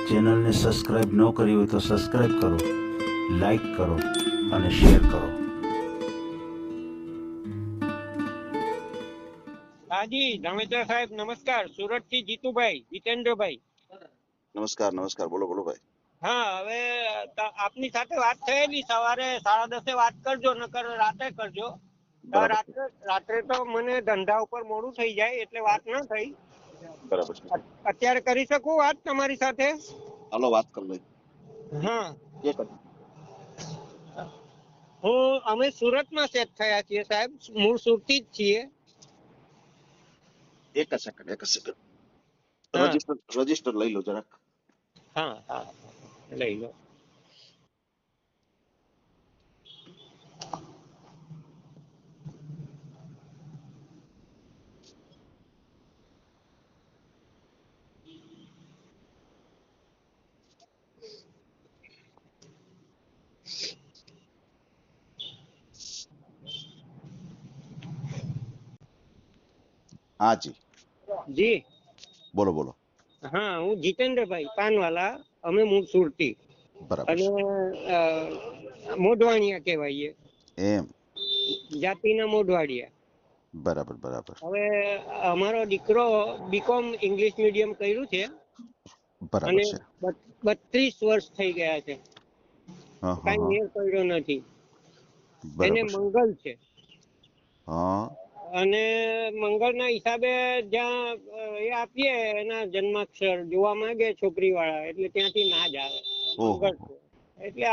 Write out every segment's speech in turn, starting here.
ચેનલને સબસ્ક્રાઇબ ન કરી હોય તો સબસ્ક્રાઇબ કરો, લાઈક કરો અને શેર કરો. હાજી ધામેચા સાહેબ નમસ્કાર. સુરત થી જીતુભાઈ, જીતેન્દ્રભાઈ. નમસ્કાર નમસ્કાર, બોલો બોલો ભાઈ. હા, હવે આપની સાથે વાત થયેલી સવારે 10:30 વાત કરજો, નકર રાતે કરજો. બરાબર. રાત્રે તો મને ધંધા ઉપર મોડું થઈ જાય એટલે વાત ન થઈ. બરાબર છે. અત્યારે કરી શકું વાત તમારી સાથે? હાલો વાત કરી લઈએ. હા, એક જ. અમે સુરતમાં સેટ થયા છીએ સાહેબ, મૂળ સુરતી જ છીએ. એક જ સેકન્ડ. હા. રજીસ્ટર લઈ લો જરાક. હા હા, લઈ લો. હા જી જી. બોલો બોલો. હા, હું જીતેન્દ્રભાઈ પાનવાલા, અમે મૂળ સુરતી બરાબર અને છે. મોઢવાણિયા કહેવાય, એમ. જાતિના મોઢવાડિયા. બરાબર બરાબર હવે અમારો દીકરો બીકોમ ઇંગ્લિશ મીડિયમ કર્યું છે બરાબર અને છે. 32 વર્ષ થઈ ગયા છે, હા હા કઈ હા. મેળ પડ્યો નથી. એને બરાબર છે. મંગલ છે હા. અને મંગળના હિસાબે જ્યાં એ આપીએ એના જન્માક્ષર જોવા માંગે છોકરી વાળા, એટલે ત્યાંથી ના જ આવે. ઓહો. મંગળ છે એટલે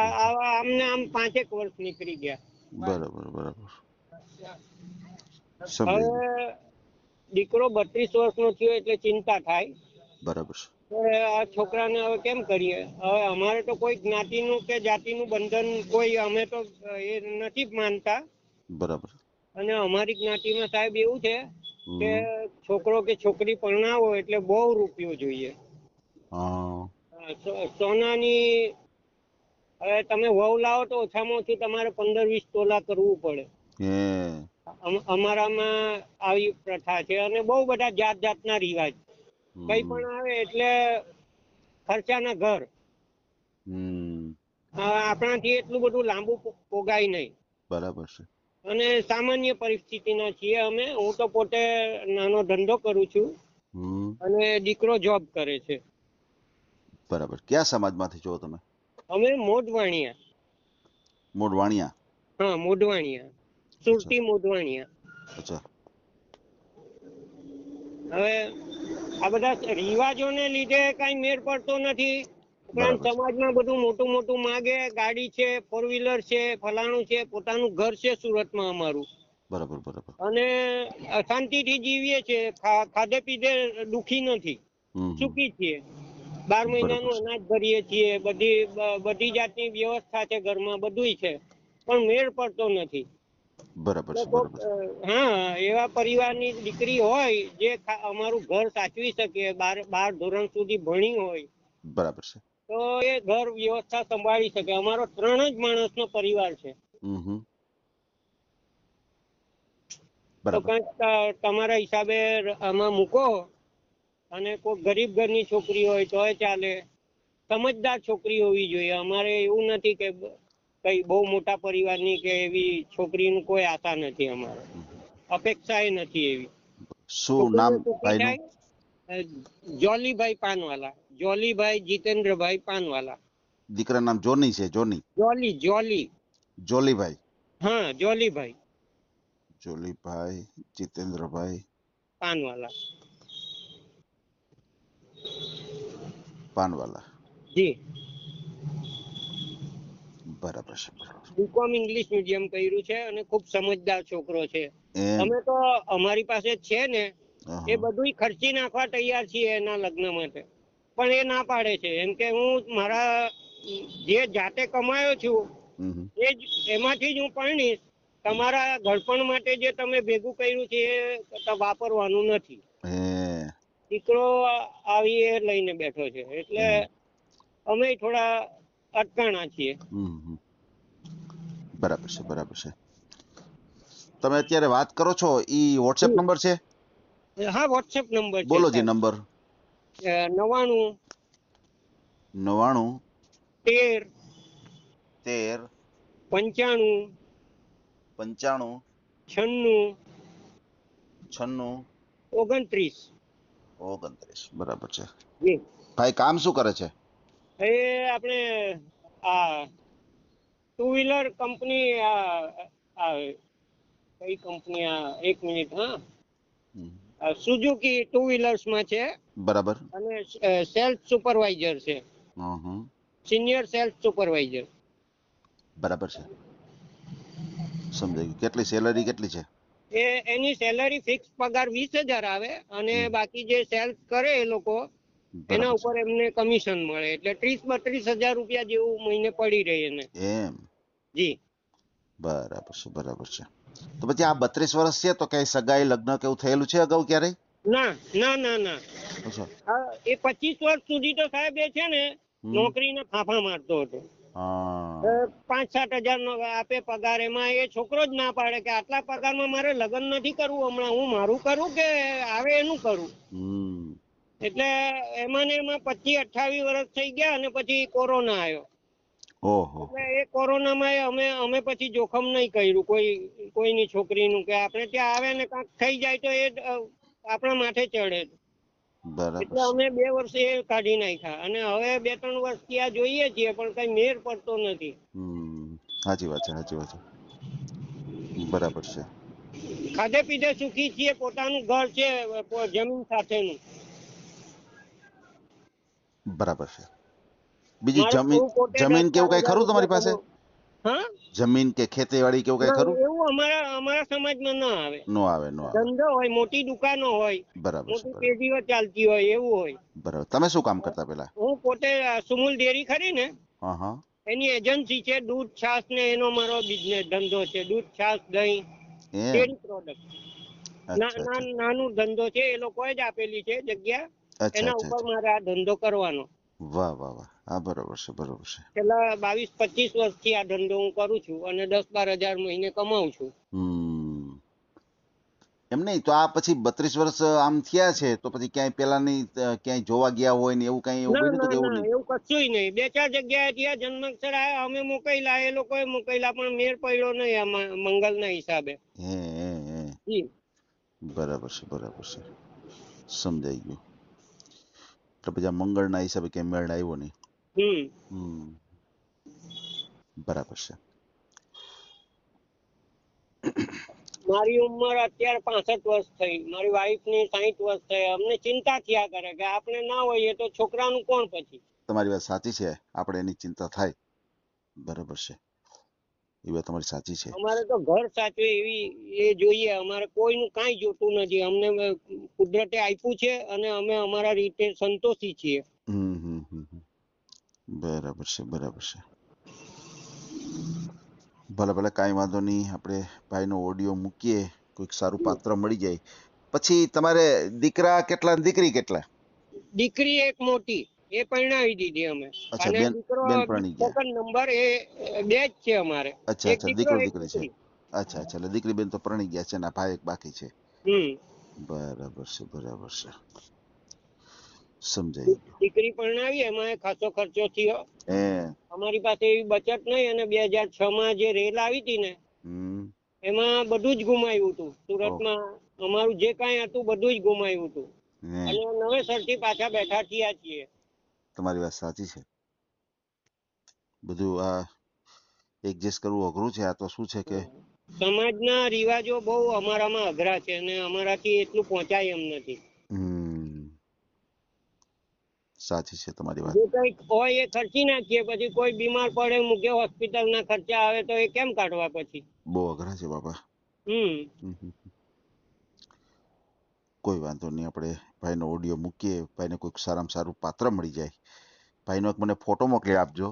આમને આમ 5 વર્ષ નીકળી ગયા. બરાબર બરાબર. સમજાઈ ગયું. હવે દીકરો 32 વર્ષનો થયો એટલે ચિંતા થાય બરાબર છે. કે આ છોકરાને હવે કેમ કરીએ. હવે અમારે તો કોઈ જ્ઞાતિનું કે જાતિનું બંધન કોઈ, અમે તો એ નથી માનતા. બરાબર. અને અમારી જ્ઞાતિમાં સાહેબ એવું છે કે હમ. છોકરો કે છોકરી પરણાવો એટલે બહુ રૂપિયો જોઈએ. હા. સોનાની હવે તમે વહુ લાવો તો ઓછામાં ઓછું તમારે 15-20 તોલા કરવું પડે. અમારામાં આવી પ્રથા છે અને બહુ બધા જાત જાતના રિવાજ. કઈ પણ આવે એટલે ખર્ચાના ઘર. આપણાથી એટલું બધું લાંબુ પોગાય નહીં. બરાબર છે. અને સામાન્ય પરિસ્થિતિના છીએ અમે. હું તો પોતે નાનો ધંધો કરું છું અને દીકરો જોબ કરે છે. બરાબર. કયા સમાજમાંથી છો તમે? અમે મોઢવાણિયા. મોઢવાણિયા. હા, મોઢવાણિયા, સુરતી મોઢવાણિયા. અચ્છા. હવે આ બધા રિવાજોને લીધે કઈ મેળ પડતો નથી. ઉપરાંત સમાજમાં બધું મોટું મોટું માગે, ગાડી છે, 4 વ્હીલર છે, ફલાણું છે, પોતાનું ઘર છે સુરતમાં અમારું. બરાબર બરાબર. અને શાંતિથી જીવીએ છે, ખાધે પીધે દુખી નથી, સુખી છીએ. 12 મહિનાનું અનાજ ભરીએ છીએ, બધી જાતની વ્યવસ્થા છે ઘરમાં, બધુંય છે, પણ મેળ પડતો નથી. બરાબર છે. બરાબર. હા, એવા પરિવારની દીકરી હોય જે અમારું ઘર સાચવી શકે, 12 ધોરણ સુધી ભણી હોય, બરાબર છે. તો એ ઘર વ્યવસ્થા સંભાળી શકે. અમારો 3 જ માણસનો પરિવાર છે. તો કંઈક તમારા હિસાબે આમાં મૂકો. અને કોઈ ગરીબ ઘરની છોકરી હોય તોય ચાલે. સમજદાર છોકરી હોવી જોઈએ. અમારે એવું નથી કે કઈ બહુ મોટા પરિવારની કે એવી છોકરીનું કોઈ આશા નથી અમારે, અપેક્ષા નથી એવી. શું નામ ભાઈનું? જોલીભાઈ પાનવાલા, જોલીભાઈ જીતેન્દ્રભાઈ પાનવાલા. દીકરા નામ જોની છે? જોલી. જોલીભાઈ. હા, જોલીભાઈ જીતેન્દ્રભાઈ પાનવાલા. જી. બરાબર છે. બરાબર. બીકોમ ઇંગ્લિશ મીડિયમ કર્યું છે અને ખૂબ સમજદાર છોકરો છે. એમ. અમે તો અમારી પાસે છે ને એ હા. બધું ખર્ચી નાખવા તૈયાર છીએ એના લગ્ન માટે, પણ એ ના પાડે છે. એમ કે હું મારા જે જાતે કમાયો છું એ જ એમાંથી જ હું પરણીશ. તમારા ઘડપણ માટે જે તમે ભેગું કર્યું છે એ વાપરવાનું નથી. દીકરો આવી એ લઈને બેઠો છે એટલે અમે થોડા અટકાણા છીએ. બરાબર છે. બરાબર છે. તમે અત્યારે વાત કરો છો ઈ વોટ્સએપ નંબર છે? હા, વોટ્સએપ નંબર છે. બોલો જી નંબર. 99 99 13 13 95 95 96 96 29. 29. બરાબર છે. જી ભાઈ કામ શું કરે છે? એ આપણે આ ટુ વ્હીલર કંપની આ કઈ કંપની આ 1 મિનિટ હા હમ. સુઝુકી ટુ વ્હીલર્સ માં છે બરાબર. અને સેલ્ફ સુપરવાઇઝર છે, હમ. Senior self supervisor. બરાબર છે, સમજાઈ ગયું. કેટલી સેલરી કેટલી છે? એની સેલરી ફિક્સ પગાર 20,000 આવે અને બાકી જે સેલ્ફ કરે એ લોકો એના બરાબર ઉપર એમને કમિશન મળે, એટલે 30-32 હજાર રૂપિયા જેવું મહિને પડી રહે એને. એમ. જી બરાબર છે, બરાબર છે. તો પછી આ 32 વર્ષ છે તો કઈ સગાઈ લગ્ન કેવું થયેલું છે અગાઉ ક્યારેય? ના ના ના ના અચ્છા. એ 25 વર્ષ સુધી તો સાહેબ એ છે ને નોકરીને ફાંફા મારતો હતો. હા. 5-7 હજાર નો આપે પગાર, એમાં એ છોકરો જ ના પાડે કે આટલા પગારમાં મારે લગ્ન નથી કરવું હમણાં, હું મારું કરું કે આવે એનું કરું. એટલે એમાં ને એમાં 25-28 વર્ષ થઈ ગયા અને પછી કોરોના આવ્યો. ઓહો. એટલે એ કોરોનામાં અમે પછી જોખમ નહીં કર્યું કોઈની છોકરીનું કે આપણે ત્યાં આવે ને કાંઈક થઈ જાય તો એ આપણા માથે ચડે. બરાબર એટલે અમે 2 વર્ષ એ કાઢી નાખ્યા અને હવે 2-3 વર્ષથી આ જોઈએ છીએ પણ કઈ મેર પડતો નથી. સાચી વાત છે, સાચી વાત છે. બરાબર છે. ખાધે પીધે સુખી છીએ, પોતાનું ઘર છે જમીન સાથેનું. બરાબર છે. બીજી મારું જમીન પોતે જમીન કેવું 10-12 કઈ હજાર ખરું તમારી રૂપિયા પાસે? કમાઉં. હા જમીન કે ખેતીવાડી કેવું કઈ ના, ખરું? એવું અમારા સમાજમાં ના આવે. નો આવે, નો આવે. ધંધો હોય, મોટી દુકાનો હોય, બરાબર છે, મોટી બરાબર. પેઢીઓ ચાલતી હોય એવું હોય. બરાબર. તમે શું કામ કરતા પેલા? હું પોતે સુમુલ ડેરી ખરી ને હા હા. એની એજન્સી છે, દૂધ છાશ ને એનો મારો બિઝનેસ ધંધો છે, દૂધ છાશ દહીં એમ. Dairy product. અચ્છા અચ્છા નાનું ધંધો છે, એ લોકોએ જ આપેલી છે જગ્યા, અચ્છા એના અચ્છા ઉપર અચ્છા. મારે આ ધંધો કરવાનો. વાહ વાહ વાહ. હા, બરોબર છે, બરોબર છે. છેલ્લા 22-25 વર્ષથી આ ધંધો હું કરું છું અને 10-12 હજાર મહિને કમાઉં છું. એમ નહીં તો આ પછી 32 વર્ષ આમ થયા છે તો પછી ક્યાંય પેલાની ક્યાંય જોવા ગયા હોય ને એવું કઈ એવું ના બન્યું હતું ના કે એવું ના નહીં? એવું કશું નહીં. 2-4 જગ્યાએ ત્યાં જન્માક્ષર આવ્યા, અમે મોકલ્યા, એ લોકોએ મોકલ્યા, પણ મેળ પડ્યો નહીં આમાં મંગલના હિસાબે. હે હે હે. જી બરાબર છે, બરાબર છે. સમજાઈ ગયું. એટલે પછી આ મંગળના હિસાબે ક્યાંય મેળ આવ્યો નહીં. બરાબર છે. મારી ઉંમર અત્યારે 65 વર્ષ થઈ, મારી વાઈફ ની 60 વર્ષ થઈ. અમને ચિંતા થયા કરે કે આપણે ના હોઈએ તો છોકરાનું કોણ પછી. તમારી વાત સાચી છે, આપણે એની ચિંતા થાય. બરાબર છે, એ વાત તમારી સાચી છે. અમારે તો ઘર સાચવે એવી એ જોઈએ, અમારે કોઈનું કાંઈ જોતું નથી. અમને કુદરતે આપ્યું છે અને અમે અમારા રીતે સંતોષી છીએ. બરાબર છે, બરાબર છે. ભલે ભલે, કાંઈ વાંધો નહીં. આપણે ભાઈનો ઓડિયો મૂકીએ, કોઈક સારું પાત્ર મળી જાય. પછી તમારે દીકરા કેટલા ને દીકરી કેટલા? દીકરી એક મોટી, એ પરણાવી દીધી અમે. અચ્છા, અને બેન દીકરો બેન પરણી ગયા. સેકન્ડ નંબર, એ 2 જ છે અમારે. અચ્છા એક અચ્છા, દીકરો દીકરો એક દીકરી છે. દીકરી. અચ્છા અચ્છા, એટલે દીકરી બેન તો પરણી ગયા છે ને આ ભાઈ એક બાકી છે. બરાબર છે, બરાબર છે. સમજાઈ ગયું. દીકરી પરણાવી, એમાં ખાસો ખર્ચો થયો. હે. અમારી પાસે એવી બચત નહીં અને 2006 માં જે રેલ આવી હતી ને એમાં બધું જ ગુમાવ્યું હતું. સુરતમાં અમારું જે કાંઈ હતું બધું જ ગુમાવ્યું હતું અને નવેસરથી પાછા બેઠા થયા છીએ. તમારી વાત સાચી છે. બધું આ એડજસ્ટ કરવું અઘરું છે. આ તો શું છે કે સમાજના રિવાજો બહુ અમારામાં અઘરા છે અને અમારાથી એટલું પહોંચાય એમ નથી. સાચી છે તમારી વાત. જે કઈક હોય એ ખર્ચી નાખીએ, પછી કોઈ બીમાર પડે મૂકે હોસ્પિટલના ખર્ચા આવે તો એ કેમ કાઢવા પછી? બહુ અઘરા છે બાપા. કોઈ વાંધો નહીં, આપણે ભાઈનો ઓડિયો મૂકીએ, ભાઈને કોઈક સારામાં સારું પાત્ર મળી જાય. ભાઈનો એક મને ફોટો મોકલી આપજો.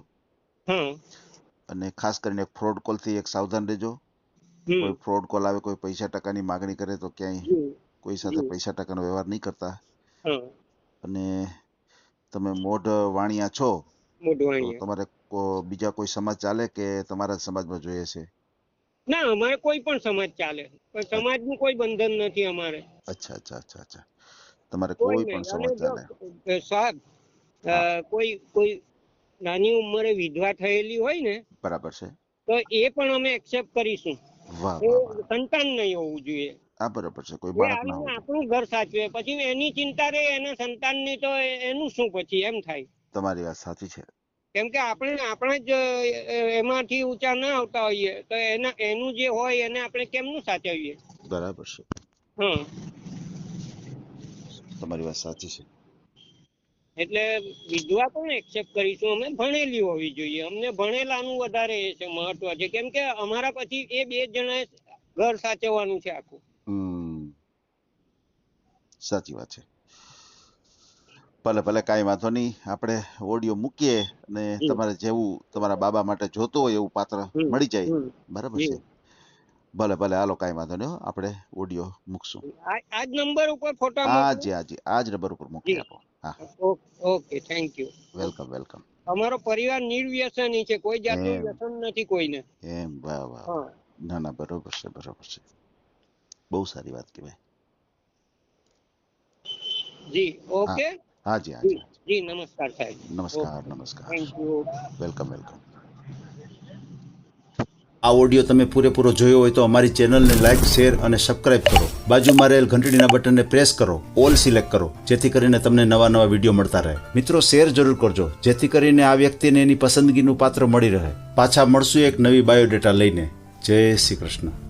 અને ખાસ કરીને ફ્રોડ કોલથી એક સાવધાન રહેજો. કોઈ ફ્રોડ કોલ આવે, કોઈ પૈસા ટકાની માગણી કરે તો ક્યાંય કોઈ સાથે પૈસા ટકાનો વ્યવહાર નહીં કરતા. અને તમે મોઢ વાણિયા છો તો તમારે બીજા કોઈ સમાજ ચાલે કે તમારા સમાજમાં જોઈએ છે? ના, અમારે કોઈ પણ સમાજ ચાલે, પણ સમાજનું કોઈ બંધન નથી અમારે. અચ્છા અચ્છા અચ્છા. તમારે કોઈ કોઈ પણ નહીં. અને સમાજ જો ચાલે. સાહેબ કોઈ નાની ઉંમરે વિધવા થયેલી હોય ને, બરાબર છે, તો એ પણ અમે એક્સેપ્ટ કરીશું. વાહ એ વાહ વાહ, સંતાન નહીં હોવું જોઈએ. આ બરાબર છે, કોઈ એ બાળક ના આવીને હોય. આપણું ઘર સાચવે, પછી એની ચિંતા રહે એના સંતાનની, તો એનું શું પછી એમ થાય. તમારી વાત સાચી છે. કેમ કે આપણે જ એમાંથી ઊંચા ના આવતા હોઈએ તો એનું જે હોય એને આપણે કેમનું સાચવીએ. બરાબર છે, હા, તમારી વાત સાચી છે. એટલે વિધવા પણ એક્સેપ્ટ કરીશું અમે. ભણેલી હોવી જોઈએ. અમને ભણેલાનું વધારે એ છે, મહત્વ છે. કેમ કે અમારા પછી એ 2 જણાએ ઘર સાચવવાનું છે આખું. સાચી વાત છે. ભલે ભલે, કાંઈ વાંધો નહીં, આપણે ઓડિયો મૂકીએ અને તમારે જેવું તમારા બાબા માટે જોતું હોય એવું પાત્ર મળી જાય. બરાબર છે, ભલે ભલે, હાલો, કાંઈ વાંધો નહીં, આપણે ઓડિયો મૂકશું. આજ નંબર ઉપર ફોટા હાજી હાજી, આ જ નંબર ઉપર મોકલી આપો. હા, okay, thank you. Welcome welcome. અમારો પરિવાર નિર્વ્યસની છે, કોઈ જાતનું વ્યસન નથી કોઈને. એમ, વાહ વાહ, ના ના, બરોબર છે, બરોબર છે, બહુ સારી વાત કહેવાય. જી, ઓકે. હાજી હાજી, જી, નમસ્કાર સાહેબ. નમસ્કાર નમસ્કાર, થેન્ક યુ. Welcome welcome. આ ઓડિયો તમે પૂરેપૂરો જોયો હોય તો અમારી ચેનલને લાઇક, શેર અને સબસ્ક્રાઇબ કરો. બાજુમાં રહેલ ઘંટડીના બટનને પ્રેસ કરો, ઓલ સિલેક્ટ કરો, જેથી કરીને તમને નવા નવા વિડીયો મળતા રહે. મિત્રો, શેર જરૂર કરજો, જેથી કરીને આ વ્યક્તિને એની પસંદગીનું પાત્ર મળી રહે. પાછા મળશું એક નવી બાયોડેટા લઈને. જય શ્રી કૃષ્ણ.